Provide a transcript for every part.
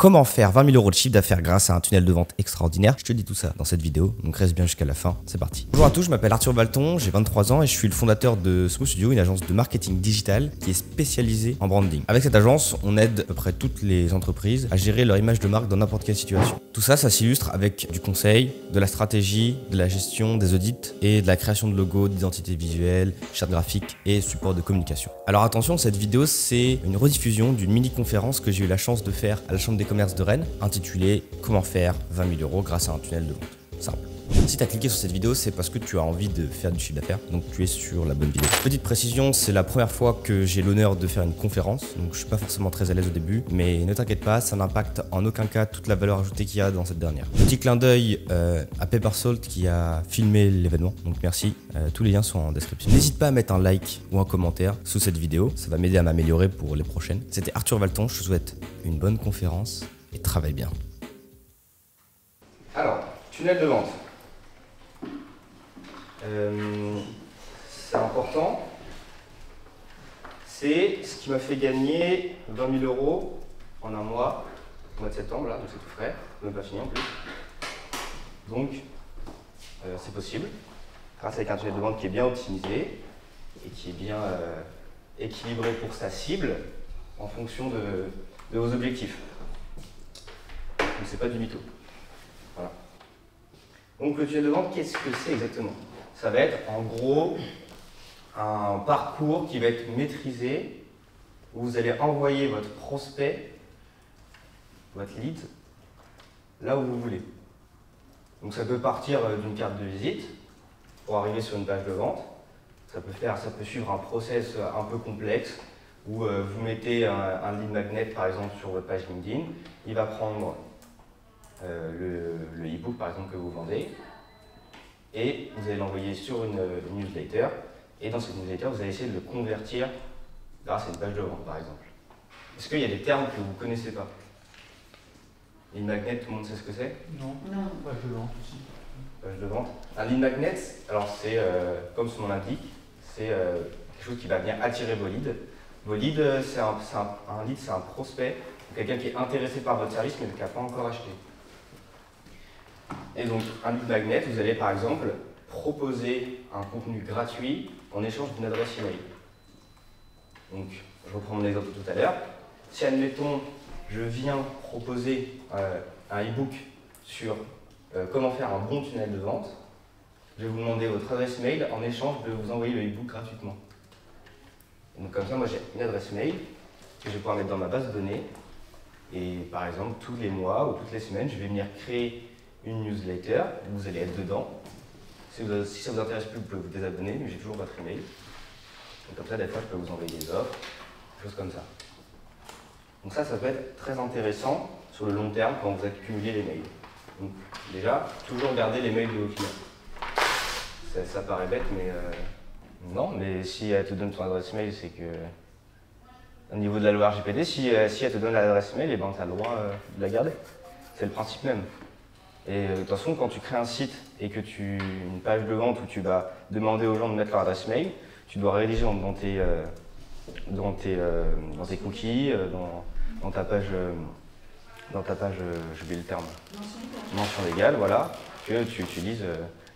Comment faire 20 000 € de chiffre d'affaires grâce à un tunnel de vente extraordinaire? Je te dis tout ça dans cette vidéo, donc reste bien jusqu'à la fin, c'est parti. Bonjour à tous, je m'appelle Arthur Valton, j'ai 23 ans et je suis le fondateur de Smooth Studio, une agence de marketing digital qui est spécialisée en branding. Avec cette agence, on aide à peu près toutes les entreprises à gérer leur image de marque dans n'importe quelle situation. Tout ça, ça s'illustre avec du conseil, de la stratégie, de la gestion, des audits et de la création de logos, d'identité visuelle, charte graphique et support de communication. Alors attention, cette vidéo, c'est une rediffusion d'une mini-conférence que j'ai eu la chance de faire à la Chambre des commerces de Rennes, intitulée « Comment faire 20 000 € grâce à un tunnel de vente ». Simple. Si tu as cliqué sur cette vidéo, c'est parce que tu as envie de faire du chiffre d'affaires, donc tu es sur la bonne vidéo. Petite précision, c'est la première fois que j'ai l'honneur de faire une conférence, donc je suis pas forcément très à l'aise au début, mais ne t'inquiète pas, ça n'impacte en aucun cas toute la valeur ajoutée qu'il y a dans cette dernière. Petit clin d'œil à Peppersalt qui a filmé l'événement, donc merci, tous les liens sont en description. N'hésite pas à mettre un like ou un commentaire sous cette vidéo, ça va m'aider à m'améliorer pour les prochaines. C'était Arthur Valton, je te souhaite une bonne conférence et travaille bien. Alors, tunnel de vente. C'est important, c'est ce qui m'a fait gagner 20 000 € en un mois, au mois de septembre, là, donc c'est tout frais, même pas fini en plus. Donc, c'est possible, grâce à un tunnel de vente qui est bien optimisé et qui est bien équilibré pour sa cible en fonction de vos objectifs. Donc, c'est pas du mytho. Voilà. Donc, le tunnel de vente, qu'est-ce que c'est exactement? Ça va être en gros un parcours qui va être maîtrisé où vous allez envoyer votre prospect, votre lead, là où vous voulez. Donc ça peut partir d'une carte de visite pour arriver sur une page de vente. Ça peut suivre un process un peu complexe où vous mettez un lead magnet par exemple sur votre page LinkedIn. Il va prendre le e-book par exemple que vous vendez. Et vous allez l'envoyer sur une newsletter. Et dans cette newsletter, vous allez essayer de le convertir grâce à une page de vente, par exemple. Est-ce qu'il y a des termes que vous ne connaissez pas? Lead magnet, tout le monde sait ce que c'est? Non. Non. Page de vente aussi. Page de vente. Un lead magnet, alors c'est, comme son nom l'indique, c'est quelque chose qui va venir attirer vos leads. Vos leads, un lead, c'est un prospect, quelqu'un qui est intéressé par votre service mais qui n'a pas encore acheté. Et donc, un lead magnet, vous allez par exemple proposer un contenu gratuit en échange d'une adresse email. Donc, je reprends mon exemple de tout à l'heure. Si, admettons, je viens proposer un e-book sur comment faire un bon tunnel de vente, je vais vous demander votre adresse mail en échange de vous envoyer le e-book gratuitement. Donc, comme ça, moi j'ai une adresse mail que je vais pouvoir mettre dans ma base de données. Et par exemple, tous les mois ou toutes les semaines, je vais venir créer une newsletter, vous allez être dedans. Si ça vous intéresse plus, vous pouvez vous désabonner, mais j'ai toujours votre email. Donc comme ça, des fois, je peux vous envoyer des offres, des choses comme ça. Donc ça peut être très intéressant sur le long terme quand vous accumulez les mails. Donc déjà, toujours garder les mails de vos clients. Ça paraît bête, mais non, mais si elle te donne son adresse mail, c'est que au niveau de la loi RGPD, si elle te donne l'adresse mail, eh ben, tu as le droit de la garder. C'est le principe même. Et de toute façon, quand tu crées un site et que une page de vente où tu vas demander aux gens de mettre leur adresse mail, tu dois rédiger dans tes cookies, dans ta page, j'ai oublié le terme, mention légale, voilà, que tu utilises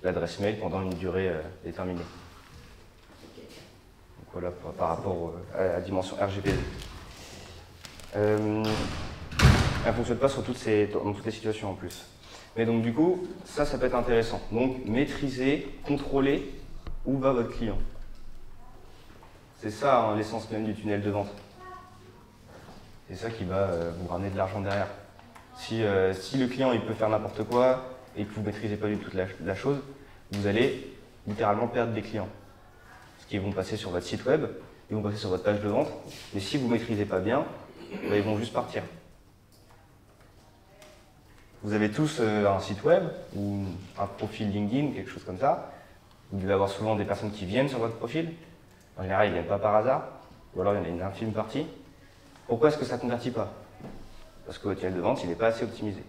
l'adresse mail pendant une durée déterminée. Donc voilà par rapport à la dimension RGPD. Elle ne fonctionne pas dans toutes les situations en plus. Mais donc du coup, ça peut être intéressant. Donc maîtriser, contrôler où va votre client. C'est ça hein, l'essence même du tunnel de vente. C'est ça qui va vous ramener de l'argent derrière. Si le client il peut faire n'importe quoi et que vous ne maîtrisez pas du tout la chose, vous allez littéralement perdre des clients. Parce qu'ils vont passer sur votre site web, ils vont passer sur votre page de vente, mais si vous ne maîtrisez pas bien, ben, ils vont juste partir. Vous avez tous un site web ou un profil LinkedIn, quelque chose comme ça. Vous devez avoir souvent des personnes qui viennent sur votre profil. En général, ils ne viennent pas par hasard, ou alors il y en a une infime partie. Pourquoi est-ce que ça ne convertit pas? Parce que votre tunnel de vente, il n'est pas assez optimisé.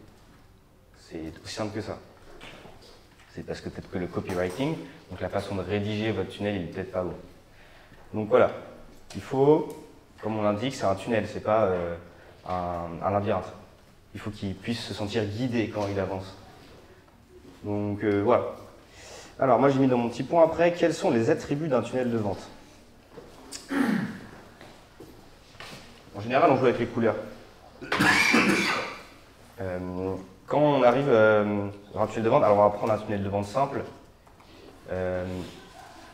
C'est aussi simple que ça. C'est parce que peut-être que le copywriting, donc la façon de rédiger votre tunnel, il n'est peut-être pas bon. Donc voilà, il faut, comme on l'indique, c'est un tunnel, c'est pas un labyrinthe. il faut qu'il puisse se sentir guidé quand il avance. Donc voilà. Alors moi j'ai mis dans mon petit point après, quels sont les attributs d'un tunnel de vente? En général on joue avec les couleurs. Quand on arrive dans un tunnel de vente, alors on va prendre un tunnel de vente simple.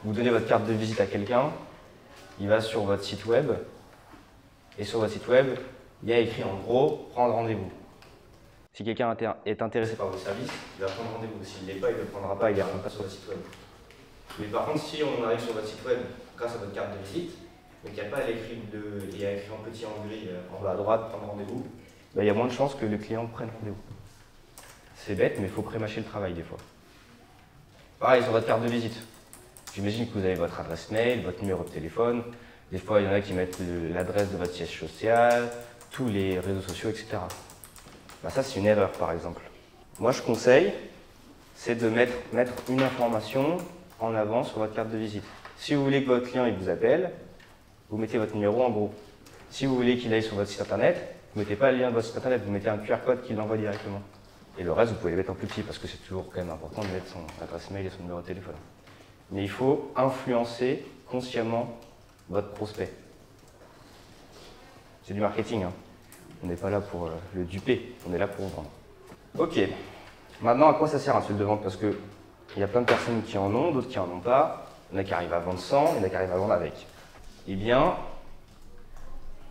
Vous donnez votre carte de visite à quelqu'un, il va sur votre site web, et sur votre site web, il y a écrit en gros « prendre rendez-vous ». Si quelqu'un est intéressé par vos services, il va prendre rendez-vous. S'il ne l'est pas, il ne le prendra pas, il ne rentre pas sur votre site web. Mais par contre, si on arrive sur votre site web grâce à votre carte de visite, mais qu'il n'y a pas écrit en petit en gris en bas à droite, prendre rendez-vous, ben, il y a moins de chances que le client prenne rendez-vous. C'est bête, mais il faut prémâcher le travail des fois. Pareil sur votre carte de visite. J'imagine que vous avez votre adresse mail, votre numéro de téléphone. Des fois, il y en a qui mettent l'adresse de votre siège social, tous les réseaux sociaux, etc. Ben ça, c'est une erreur, par exemple. Moi, je conseille, c'est de mettre une information en avant sur votre carte de visite. Si vous voulez que votre client il vous appelle, vous mettez votre numéro en gros. Si vous voulez qu'il aille sur votre site internet, vous ne mettez pas le lien de votre site internet, vous mettez un QR code qui l'envoie directement. Et le reste, vous pouvez le mettre en plus petit parce que c'est toujours quand même important de mettre son adresse mail et son numéro de téléphone. Mais il faut influencer consciemment votre prospect. C'est du marketing, hein. On n'est pas là pour le duper, on est là pour vendre. Ok, maintenant à quoi ça sert un tunnel de vente? Parce qu'il y a plein de personnes qui en ont, d'autres qui en ont pas. Il y en a qui arrivent à vendre sans, il y en a qui arrivent à vendre avec. Eh bien,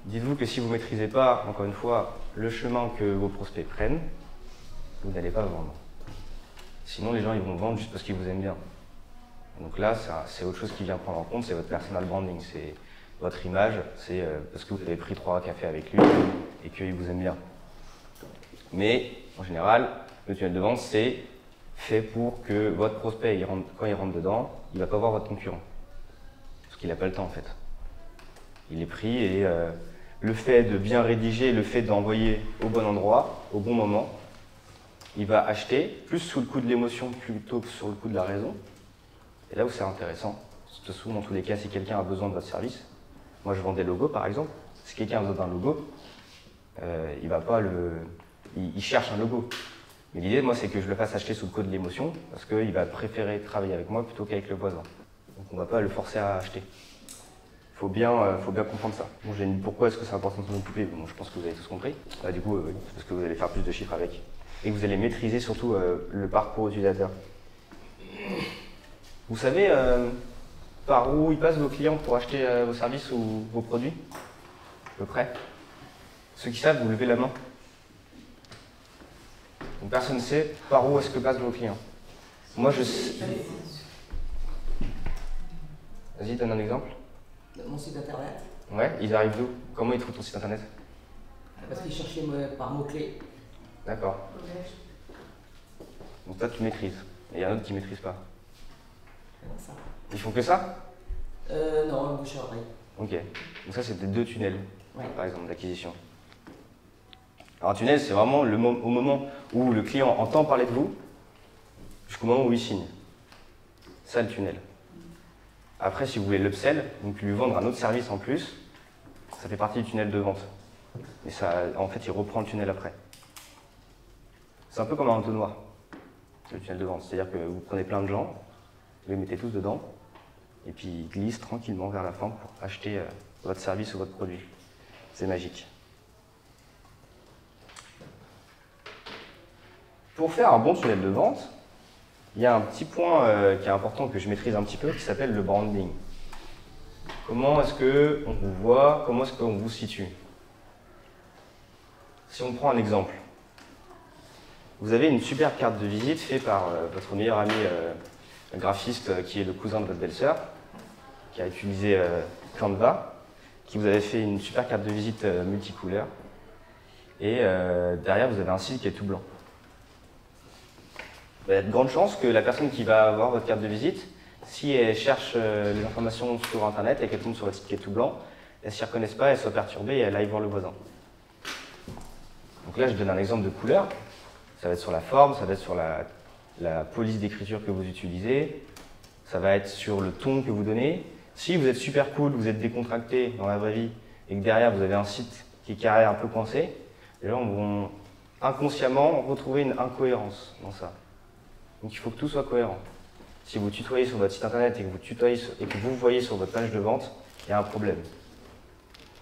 dites-vous que si vous ne maîtrisez pas, encore une fois, le chemin que vos prospects prennent, vous n'allez pas vendre. Sinon, les gens ils vont vendre juste parce qu'ils vous aiment bien. Donc là, c'est autre chose qui vient prendre en compte, c'est votre personal branding, c'est votre image, c'est parce que vous avez pris 3 cafés avec lui et qu'il vous aime bien. Mais, en général, le tunnel de vente, c'est fait pour que votre prospect, quand il rentre dedans, il ne va pas voir votre concurrent. Parce qu'il n'a pas le temps, en fait. Il est pris et le fait de bien rédiger, le fait d'envoyer au bon endroit, au bon moment, il va acheter plus sous le coup de l'émotion plutôt que sur le coup de la raison. Et là où c'est intéressant, c'est souvent dans tous les cas, si quelqu'un a besoin de votre service, moi je vends des logos par exemple, si quelqu'un a besoin d'un logo, il va pas il cherche un logo. Mais l'idée, moi, c'est que je le fasse acheter sous le coup de l'émotion, parce qu'il va préférer travailler avec moi plutôt qu'avec le voisin. Donc on ne va pas le forcer à acheter. Il faut bien comprendre ça. Bon, j'ai dit pourquoi est-ce que c'est important de s'en occuper. Bon, je pense que vous avez tous compris. Du coup, oui, parce que vous allez faire plus de chiffres avec. Et que vous allez maîtriser surtout le parcours utilisateur. Vous savez par où ils passent vos clients pour acheter vos services ou vos produits? À peu près. Ceux qui savent, vous levez la main. Donc personne ne sait par où est-ce que passent vos clients. Moi, je sais. Vas-y, donne un exemple. Mon site internet. Ouais, ils arrivent d'où? Comment ils trouvent ton site internet? Parce qu'ils cherchaient par mots-clés. D'accord. Donc toi, tu maîtrises. Et il y en a d'autres qui ne maîtrisent pas. Ça. Ils font que ça? Non, le bouche à oreille. Ok. Donc ça, c'était 2 tunnels, Ouais. par exemple, d'acquisition. Alors un tunnel, c'est vraiment au moment où le client entend parler de vous, jusqu'au moment où il signe. Ça, le tunnel. Après, si vous voulez l'upsell, donc lui vendre un autre service en plus, ça fait partie du tunnel de vente. Et ça, en fait, il reprend le tunnel après. C'est un peu comme un entonnoir, le tunnel de vente. C'est-à-dire que vous prenez plein de gens, vous les mettez tous dedans, et puis ils glissent tranquillement vers la fin pour acheter votre service ou votre produit. C'est magique. Pour faire un bon tunnel de vente, il y a un petit point qui est important que je maîtrise un petit peu, qui s'appelle le branding. Comment est-ce qu'on vous voit? Comment est-ce qu'on vous situe? Si on prend un exemple, vous avez une super carte de visite faite par votre meilleur ami graphiste qui est le cousin de votre belle-sœur, qui a utilisé Canva, qui vous avait fait une super carte de visite multicouleur. Et derrière, vous avez un site qui est tout blanc. Il y a de grandes chances que la personne qui va avoir votre carte de visite, si elle cherche les informations sur Internet et qu'elle tombe sur votre site qui est tout blanc, elle ne s'y reconnaisse pas, elle soit perturbée et elle aille voir le voisin. Donc là, je donne un exemple de couleur. Ça va être sur la forme, ça va être sur la police d'écriture que vous utilisez, ça va être sur le ton que vous donnez. Si vous êtes super cool, vous êtes décontracté dans la vraie vie et que derrière vous avez un site qui est carré, un peu coincé, les gens vont inconsciemment retrouver une incohérence dans ça. Donc il faut que tout soit cohérent. Si vous tutoyez sur votre site internet et que vous voyez sur votre page de vente, il y a un problème.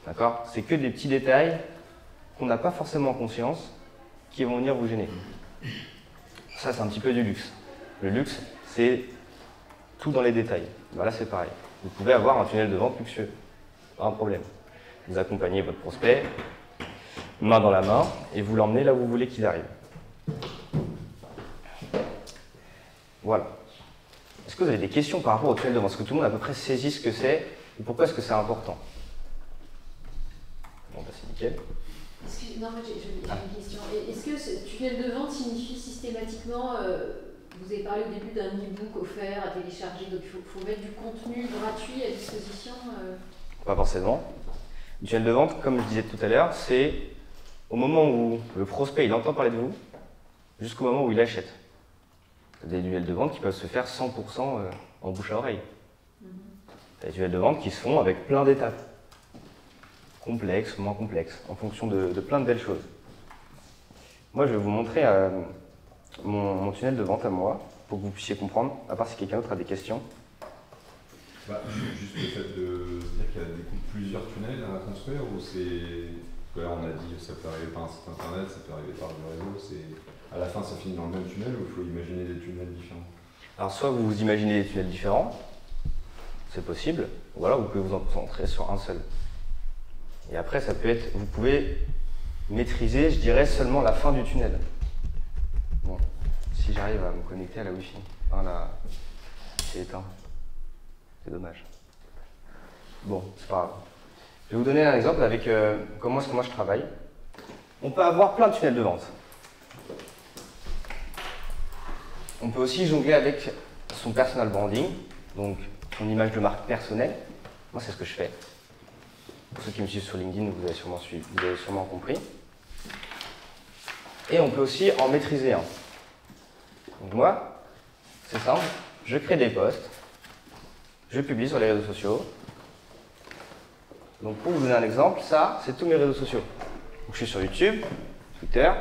D'accord? C'est que des petits détails qu'on n'a pas forcément conscience qui vont venir vous gêner. Ça, c'est un petit peu du luxe. Le luxe, c'est tout dans les détails. Ben là, c'est pareil. Vous pouvez avoir un tunnel de vente luxueux. Pas un problème. Vous accompagnez votre prospect, main dans la main, et vous l'emmenez là où vous voulez qu'il arrive. Voilà. Est-ce que vous avez des questions par rapport au tunnel de vente? Est-ce que tout le monde a à peu près saisi ce que c'est et pourquoi est-ce que c'est important? Bon, bah c'est nickel. Non, moi j'ai une question. Est-ce que ce tunnel de vente signifie systématiquement, vous avez parlé au début d'un e-book offert à télécharger, donc il faut mettre du contenu gratuit à disposition Pas forcément. Le tunnel de vente, comme je disais tout à l'heure, c'est au moment où le prospect il entend parler de vous, jusqu'au moment où il achète. Des tunnels de vente qui peuvent se faire 100% en bouche à oreille. Des tunnels de vente qui se font avec plein d'étapes. Complexes, moins complexes, en fonction de plein de belles choses. Moi, je vais vous montrer mon tunnel de vente à moi, pour que vous puissiez comprendre, à part si quelqu'un d'autre a des questions. Bah, juste le fait de dire qu'il y a plusieurs tunnels à construire, ou c'est... Là, on a dit que ça peut arriver par un site internet, ça peut arriver par le réseau, à la fin ça finit dans le même tunnel, ou il faut imaginer des tunnels différents? Alors soit vous vous imaginez des tunnels différents, c'est possible, ou alors vous pouvez vous en concentrer sur un seul. Et après, ça peut être, vous pouvez maîtriser, je dirais, seulement la fin du tunnel. Bon, si j'arrive à me connecter à la Wi-Fi. Ah là, c'est éteint. C'est dommage. Bon, c'est pas grave. Je vais vous donner un exemple avec comment est-ce que moi je travaille. On peut avoir plein de tunnels de vente. On peut aussi jongler avec son personal branding, donc son image de marque personnelle. Moi, c'est ce que je fais. Pour ceux qui me suivent sur LinkedIn, vous avez sûrement compris. Et on peut aussi en maîtriser un. Donc moi, c'est simple, je crée des posts, je publie sur les réseaux sociaux. Donc pour vous donner un exemple, ça, c'est tous mes réseaux sociaux. Donc, je suis sur YouTube, Twitter,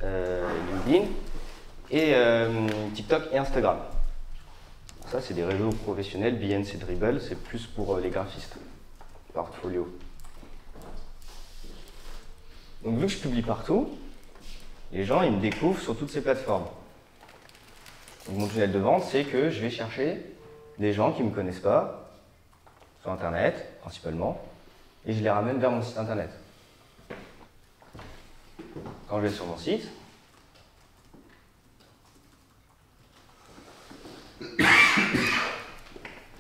LinkedIn, et TikTok et Instagram. Ça, c'est des réseaux professionnels, BNC Dribble, c'est plus pour les graphistes. Portfolio. Donc vu que je publie partout, les gens ils me découvrent sur toutes ces plateformes. Donc, mon tunnel de vente, c'est que je vais chercher des gens qui ne me connaissent pas, sur internet principalement, et je les ramène vers mon site internet. Quand je vais sur mon site,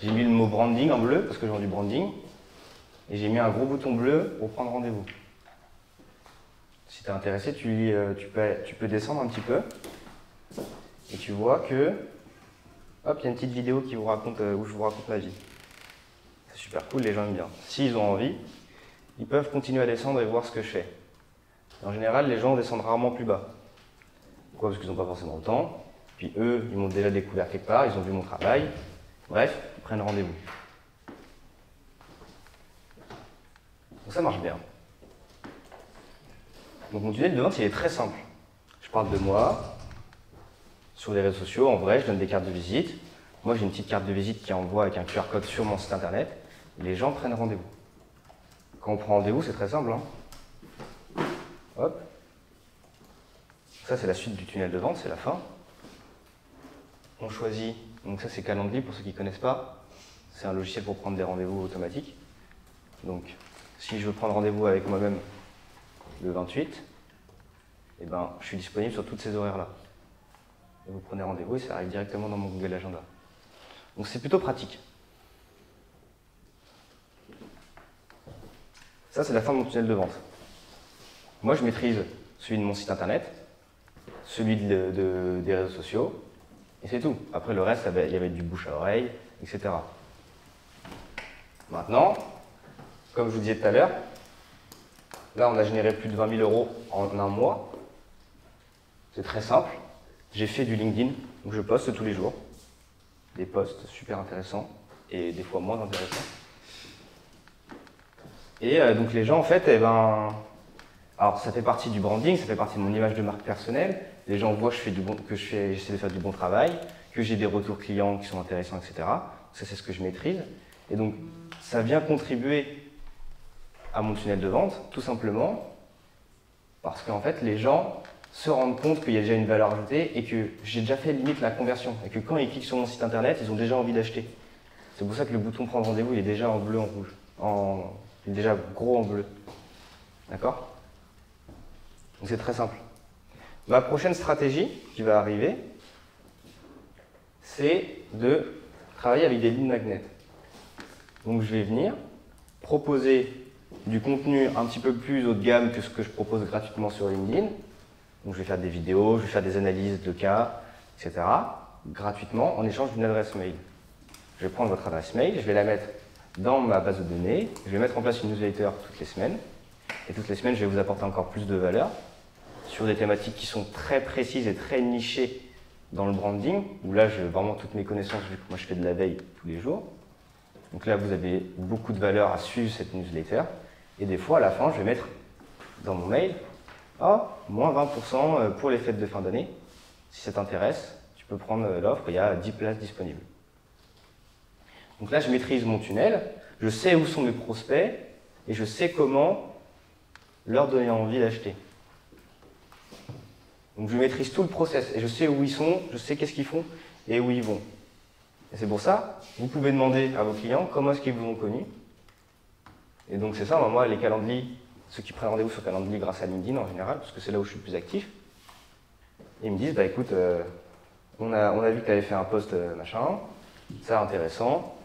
j'ai mis le mot branding en bleu parce que j'ai du branding. Et j'ai mis un gros bouton bleu pour prendre rendez-vous. Si tu es intéressé, tu peux descendre un petit peu. Et tu vois que, hop, il y a une petite vidéo qui vous raconte, où je vous raconte ma vie. C'est super cool, les gens aiment bien. S'ils ont envie, ils peuvent continuer à descendre et voir ce que je fais. En général, les gens descendent rarement plus bas. Pourquoi? Parce qu'ils n'ont pas forcément le temps. Puis eux, ils m'ont déjà découvert quelque part, ils ont vu mon travail. Bref, ils prennent rendez-vous. Donc ça marche bien. Donc mon tunnel de vente, il est très simple. Je parle de moi, sur les réseaux sociaux, en vrai, je donne des cartes de visite. Moi, j'ai une petite carte de visite qui envoie avec un QR code sur mon site internet. Les gens prennent rendez-vous. Quand on prend rendez-vous, c'est très simple. Hein. Hop. Ça, c'est la suite du tunnel de vente, c'est la fin. On choisit, donc ça c'est Calendly pour ceux qui ne connaissent pas. C'est un logiciel pour prendre des rendez-vous automatiques. Donc, si je veux prendre rendez-vous avec moi-même le 28, eh ben, je suis disponible sur toutes ces horaires-là. Et vous prenez rendez-vous et ça arrive directement dans mon Google Agenda. Donc c'est plutôt pratique. Ça, c'est la fin de mon tunnel de vente. Moi, je maîtrise celui de mon site internet, celui des réseaux sociaux, et c'est tout. Après, le reste, il y avait du bouche à oreille, etc. Maintenant, comme je vous disais tout à l'heure, là, on a généré plus de 20 000 € en un mois. C'est très simple. J'ai fait du LinkedIn, donc je poste tous les jours. Des posts super intéressants et des fois moins intéressants. Et donc les gens, en fait, eh ben, Alors ça fait partie du branding, ça fait partie de mon image de marque personnelle. Les gens voient que j'essaie de faire du bon travail, que j'ai des retours clients qui sont intéressants, etc. Ça, c'est ce que je maîtrise. Et donc, ça vient contribuer à mon tunnel de vente, tout simplement, parce qu'en fait, les gens se rendent compte qu'il y a déjà une valeur ajoutée et que j'ai déjà fait limite la conversion. Et que quand ils cliquent sur mon site internet, ils ont déjà envie d'acheter. C'est pour ça que le bouton prendre rendez-vous, il est déjà en bleu, en rouge. Il est déjà gros en bleu. D'accord? Donc c'est très simple. Ma prochaine stratégie qui va arriver, c'est de travailler avec des lead magnets. Donc je vais venir proposer du contenu un petit peu plus haut de gamme que ce que je propose gratuitement sur LinkedIn. Donc je vais faire des vidéos, je vais faire des analyses de cas, etc. gratuitement en échange d'une adresse mail. Je vais prendre votre adresse mail, je vais la mettre dans ma base de données, je vais mettre en place une newsletter toutes les semaines. Et toutes les semaines, je vais vous apporter encore plus de valeur sur des thématiques qui sont très précises et très nichées dans le branding, où là, j'ai vraiment toutes mes connaissances, vu que moi, je fais de la veille tous les jours. Donc là, vous avez beaucoup de valeur à suivre cette newsletter. Et des fois, à la fin, je vais mettre dans mon mail, moins 20% pour les fêtes de fin d'année. Si ça t'intéresse, tu peux prendre l'offre, il y a 10 places disponibles. Donc là, je maîtrise mon tunnel, je sais où sont mes prospects et je sais comment leur donner envie d'acheter. Donc je maîtrise tout le process et je sais où ils sont, je sais qu'est-ce qu'ils font et où ils vont. Et c'est pour ça, vous pouvez demander à vos clients comment est-ce qu'ils vous ont connu. Et donc c'est ça, moi, les calendriers, ceux qui prennent rendez-vous sur Calendly grâce à LinkedIn en général, parce que c'est là où je suis le plus actif, ils me disent, écoute, on a vu que tu avais fait un post machin, c'est intéressant,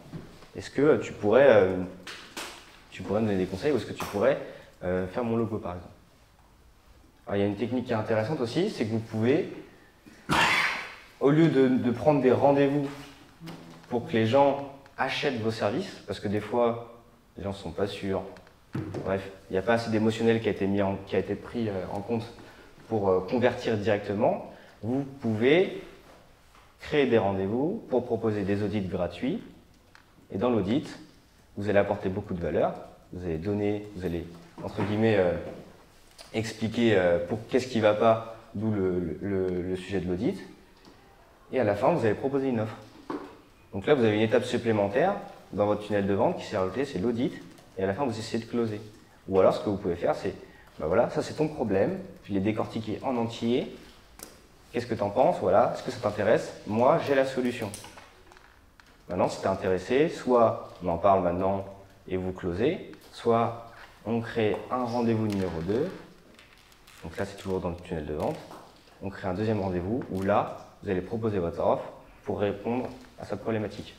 est-ce que tu pourrais me donner des conseils ou est-ce que tu pourrais faire mon logo par exemple? Alors, il y a une technique qui est intéressante aussi, c'est que vous pouvez, au lieu de prendre des rendez-vous pour que les gens achètent vos services, parce que des fois, les gens ne sont pas sûrs, bref, il n'y a pas assez d'émotionnel qui a été pris en compte pour convertir directement, vous pouvez créer des rendez-vous pour proposer des audits gratuits. Et dans l'audit, vous allez apporter beaucoup de valeur, vous allez entre guillemets, expliquer qu'est-ce qui ne va pas, d'où le sujet de l'audit. Et à la fin, vous allez proposer une offre. Donc là, vous avez une étape supplémentaire dans votre tunnel de vente qui s'est rajoutée, c'est l'audit. Et à la fin, vous essayez de closer. Ou alors, ce que vous pouvez faire, c'est, voilà, ça c'est ton problème, je l'ai décortiqué en entier. Qu'est-ce que tu en penses? Voilà, est-ce que ça t'intéresse? Moi, j'ai la solution. Maintenant, si tu es intéressé, soit on en parle maintenant et vous closez, soit on crée un rendez-vous numéro 2. Donc là, c'est toujours dans le tunnel de vente. On crée un deuxième rendez-vous où là, vous allez proposer votre offre pour répondre à sa problématique.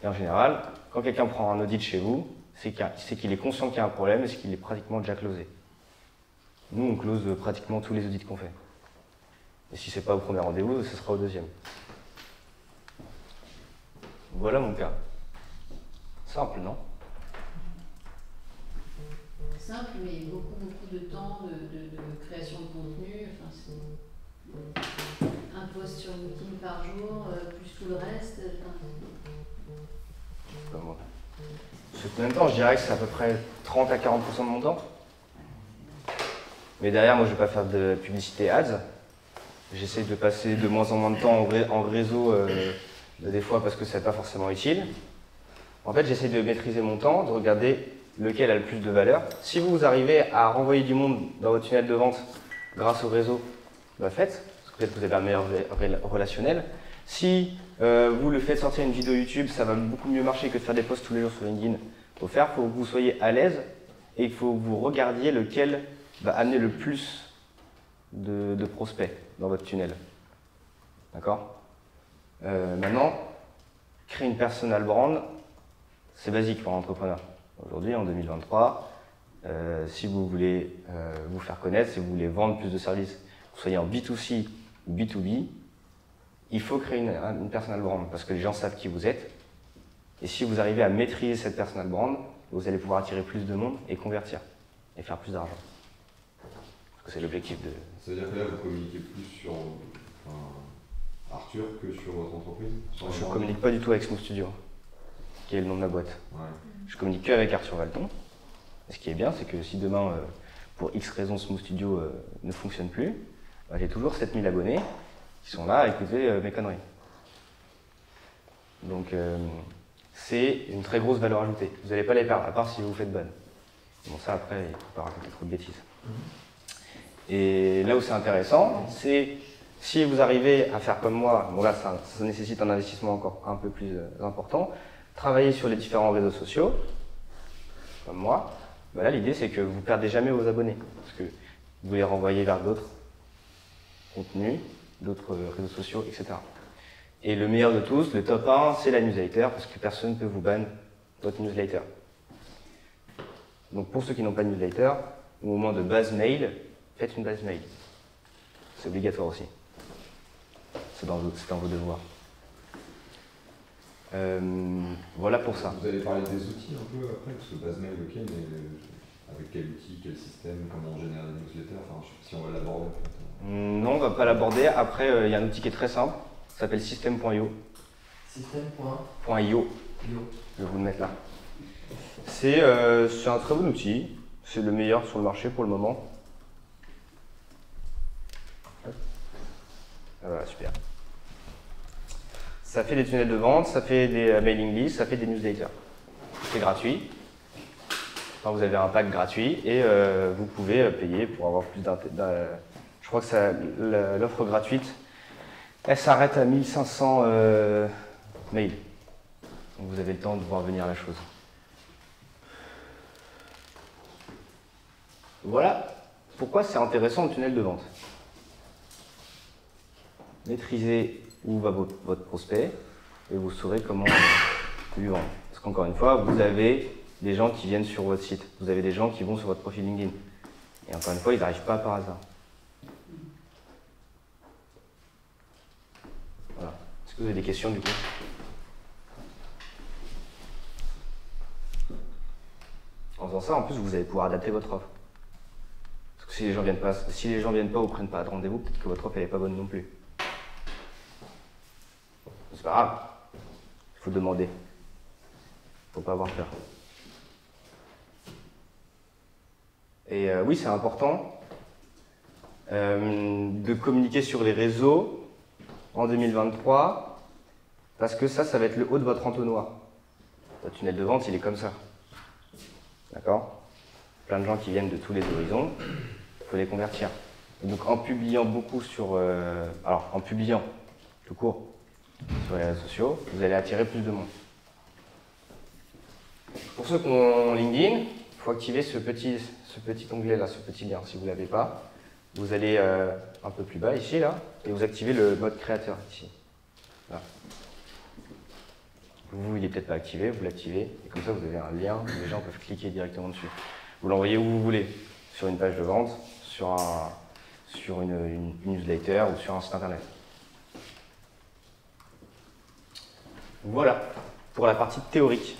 Et en général, quand quelqu'un prend un audit chez vous, c'est qu'il est conscient qu'il y a un problème et c'est qu'il est pratiquement déjà closé. Nous, on close pratiquement tous les audits qu'on fait. Et si ce n'est pas au premier rendez-vous, ce sera au deuxième. Voilà mon cas. Simple, non? Simple, mais beaucoup de temps de création de contenu. Enfin, c'est un post sur LinkedIn par jour, plus tout le reste. En même temps, je dirais que c'est à peu près 30 à 40% de mon temps. Mais derrière, moi, je ne vais pas faire de publicité ads. J'essaie de passer de moins en moins de temps en réseau, des fois parce que ce n'est pas forcément utile. En fait, j'essaie de maîtriser mon temps, de regarder lequel a le plus de valeur. Si vous arrivez à renvoyer du monde dans votre tunnel de vente grâce au réseau, faites. Peut-être que vous avez un meilleur relationnel. Si vous le faites sortir une vidéo YouTube, ça va beaucoup mieux marcher que de faire des posts tous les jours sur LinkedIn. Il faut que vous soyez à l'aise et il faut que vous regardiez lequel va amener le plus de prospects dans votre tunnel. D'accord? Maintenant, créer une personal brand, c'est basique pour un entrepreneur. Aujourd'hui, en 2023, si vous voulez vous faire connaître, si vous voulez vendre plus de services, que vous soyez en B2C ou B2B, il faut créer une personal brand parce que les gens savent qui vous êtes. Et si vous arrivez à maîtriser cette personal brand, vous allez pouvoir attirer plus de monde et convertir et faire plus d'argent. Parce que c'est l'objectif de... C'est-à-dire que là, vous communiquez plus sur Arthur que sur votre entreprise? Je ne communique pas du tout avec Smooth Studio, qui est le nom de ma boîte. Ouais. Je communique que avec Arthur Valton. Et ce qui est bien, c'est que si demain, pour X raisons Smooth Studio ne fonctionne plus, bah, j'ai toujours 7000 abonnés qui sont là à écouter mes conneries. Donc c'est une très grosse valeur ajoutée. Vous n'allez pas les perdre, à part si vous faites bonne. Bon, ça après, il ne faut pas raconter trop de bêtises. Et là où c'est intéressant, c'est si vous arrivez à faire comme moi, bon là ça nécessite un investissement encore un peu plus important, travailler sur les différents réseaux sociaux, comme moi, bah là l'idée c'est que vous ne perdez jamais vos abonnés, parce que vous les renvoyez vers d'autres contenus, d'autres réseaux sociaux, etc. Et le meilleur de tous, le top 1, c'est la newsletter, parce que personne ne peut vous ban votre newsletter. Donc pour ceux qui n'ont pas de newsletter, au moment de base mail, faites une base mail. C'est obligatoire aussi. C'est dans vos devoirs. Voilà pour ça. Vous allez parler des outils un peu après, parce que base mail, ok, mais avec quel outil, quel système, comment on génère des newsletters, enfin, je sais pas si on va l'aborder en fait. Non, on ne va pas l'aborder. Après, il y a un outil qui est très simple, ça s'appelle system.io. Système.io. Je vais vous le mettre là. C'est un très bon outil, c'est le meilleur sur le marché pour le moment. Voilà, super. Ça fait des tunnels de vente, ça fait des mailing lists, ça fait des newsletters. C'est gratuit. Enfin, vous avez un pack gratuit et vous pouvez payer pour avoir plus je crois que l'offre gratuite, elle s'arrête à 1500 mails. Donc vous avez le temps de voir venir la chose. Voilà pourquoi c'est intéressant le tunnel de vente. Maîtrisez où va votre prospect et vous saurez comment lui vendre. Parce qu'encore une fois, vous avez des gens qui viennent sur votre site, vous avez des gens qui vont sur votre profil LinkedIn. Et encore une fois, ils n'arrivent pas par hasard. Voilà. Est-ce que vous avez des questions du coup? En faisant ça, en plus, vous allez pouvoir adapter votre offre. Parce que si les gens viennent pas ou prennent pas de rendez-vous, peut-être que votre offre n'est pas bonne non plus. C'est pas grave. Il faut demander. Il ne faut pas avoir peur. Et oui, c'est important de communiquer sur les réseaux en 2023 parce que ça va être le haut de votre entonnoir. Votre tunnel de vente, il est comme ça. D'accord? Plein de gens qui viennent de tous les horizons, il faut les convertir. Et donc en publiant beaucoup sur... alors en publiant tout court sur les réseaux sociaux, vous allez attirer plus de monde. Pour ceux qui ont LinkedIn, il faut activer ce petit onglet là, ce petit lien. Si vous ne l'avez pas, vous allez un peu plus bas ici là, et vous activez le mode créateur ici. Là. Vous, il n'est peut-être pas activé, vous l'activez, et comme ça vous avez un lien où les gens peuvent cliquer directement dessus. Vous l'envoyez où vous voulez, sur une page de vente, sur une newsletter ou sur un site internet. Voilà, pour la partie théorique.